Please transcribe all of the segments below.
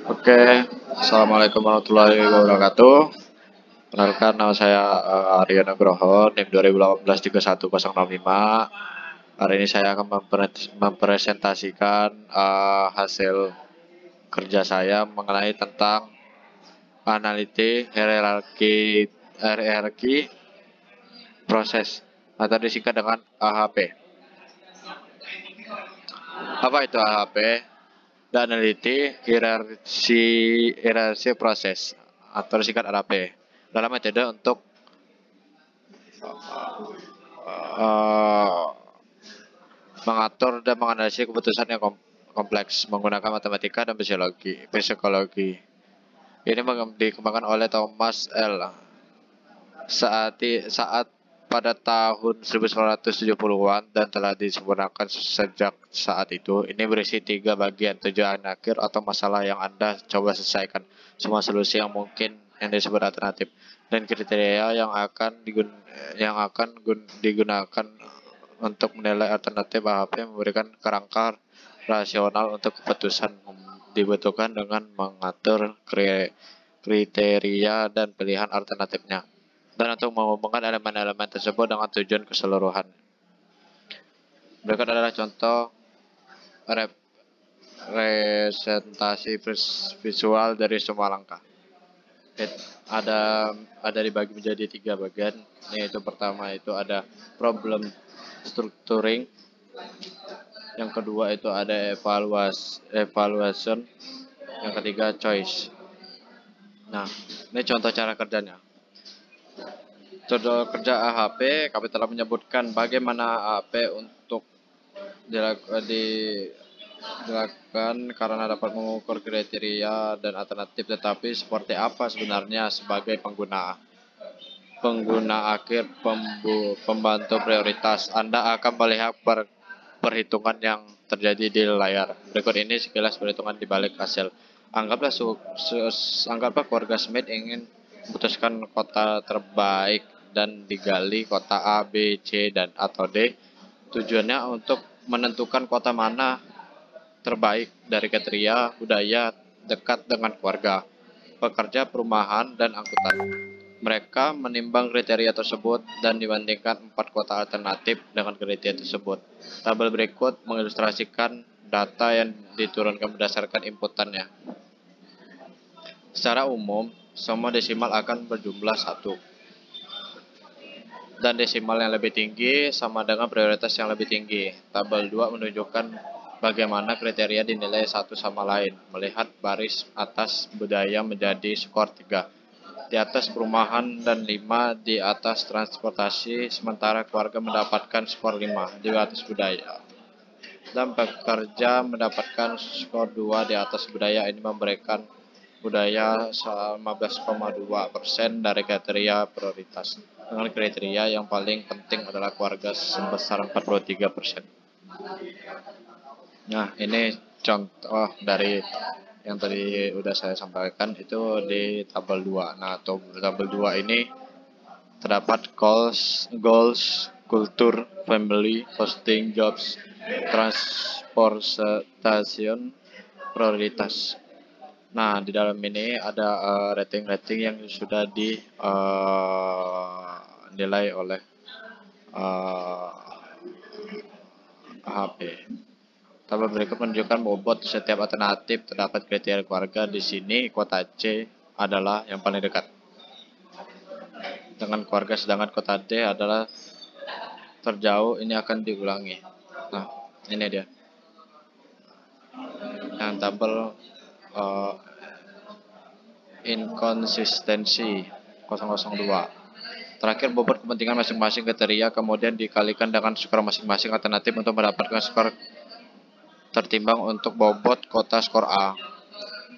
Oke, Assalamualaikum warahmatullahi wabarakatuh. Kenalkan nama saya Aryo Nugroho, NIM 2018 31065. Hari ini saya akan mempresentasikan hasil kerja saya mengenai tentang analiti hierarki proses atau disingkat dengan AHP. Apa itu AHP? Dan meneliti hierarki proses atau disingkat AHP dalam metode untuk mengatur dan menganalisis keputusan yang kompleks menggunakan matematika dan psikologi. Ini dikembangkan oleh Thomas L. saat pada tahun 1970-an dan telah disempurnakan sejak saat itu. Ini berisi 3 bagian: tujuan akhir atau masalah yang Anda coba selesaikan, semua solusi yang mungkin yang disebut alternatif, dan kriteria yang akan digunakan untuk menilai alternatif. AHP memberikan kerangka rasional untuk keputusan dibutuhkan dengan mengatur kriteria dan pilihan alternatifnya, dan untuk menghubungkan elemen-elemen tersebut dengan tujuan keseluruhan. Berikut adalah contoh representasi visual dari semua langkah. Ada dibagi menjadi 3 bagian, yaitu pertama itu ada problem structuring, yang kedua itu ada evaluation, yang ketiga choice. Nah, ini contoh cara kerjanya. Contoh kerja AHP, kami telah menyebutkan bagaimana AHP untuk dilakukan karena dapat mengukur kriteria dan alternatif, tetapi seperti apa sebenarnya sebagai pengguna akhir pembantu prioritas. Anda akan melihat perhitungan yang terjadi di layar. Berikut ini sekilas perhitungan di balik hasil. Anggaplah keluarga Smith ingin memutuskan kota terbaik dan digali kota A, B, C, dan atau D. Tujuannya untuk menentukan kota mana terbaik dari kriteria budaya dekat dengan keluarga, pekerja, perumahan, dan angkutan. Mereka menimbang kriteria tersebut dan dibandingkan 4 kota alternatif dengan kriteria tersebut. Tabel berikut mengilustrasikan data yang diturunkan berdasarkan inputannya. Secara umum, semua desimal akan berjumlah 1. Dan desimal yang lebih tinggi sama dengan prioritas yang lebih tinggi. Tabel 2 menunjukkan bagaimana kriteria dinilai satu sama lain. Melihat baris atas budaya menjadi skor 3. Di atas perumahan dan 5 di atas transportasi, sementara keluarga mendapatkan skor 5 di atas budaya. Dan pekerja mendapatkan skor 2 di atas budaya. Ini memberikan budaya 15,2% dari kriteria prioritas. Dengan kriteria yang paling penting adalah keluarga sebesar 43%. Nah, ini contoh dari yang tadi udah saya sampaikan itu di tabel 2. Nah, tabel 2 ini terdapat goals, culture, family, posting, jobs, transportation, prioritas. Nah, di dalam ini ada rating-rating yang sudah dinilai oleh AHP. Tabel berikut menunjukkan bobot setiap alternatif. Terdapat kriteria keluarga. Di sini kota C adalah yang paling dekat dengan keluarga, sedangkan kota D adalah terjauh. Ini akan diulangi. Nah, ini dia. Yang tabel inkonsistensi 002. Terakhir, bobot kepentingan masing-masing kriteria kemudian dikalikan dengan skor masing-masing alternatif untuk mendapatkan skor tertimbang. Untuk bobot kota skor A.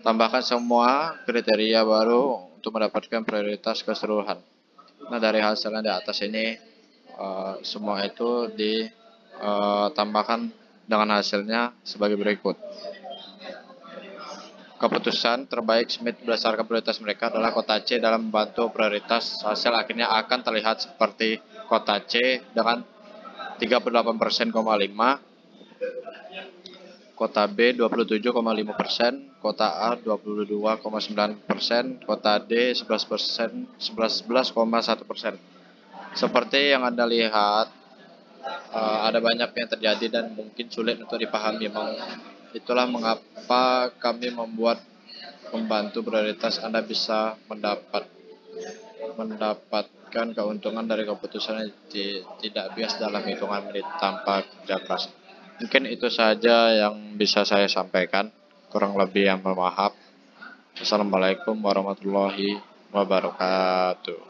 Tambahkan semua kriteria baru untuk mendapatkan prioritas keseluruhan. Nah, dari hasil yang di atas ini semua itu ditambahkan dengan hasilnya sebagai berikut. Keputusan terbaik Smith berdasarkan prioritas mereka adalah kota C dalam membantu prioritas. Hasil akhirnya akan terlihat seperti kota C dengan 38,5%, kota B 27,5%, kota A 22,9%, kota D 11,1%. Seperti yang Anda lihat, ada banyak yang terjadi dan mungkin sulit untuk dipahami. Itulah mengapa kami membuat pembantu prioritas. Anda bisa mendapatkan keuntungan dari keputusan yang tidak bias dalam hitungan menit tanpa kerja keras. Mungkin itu saja yang bisa saya sampaikan. Kurang lebih yang mohon maaf. Assalamualaikum warahmatullahi wabarakatuh.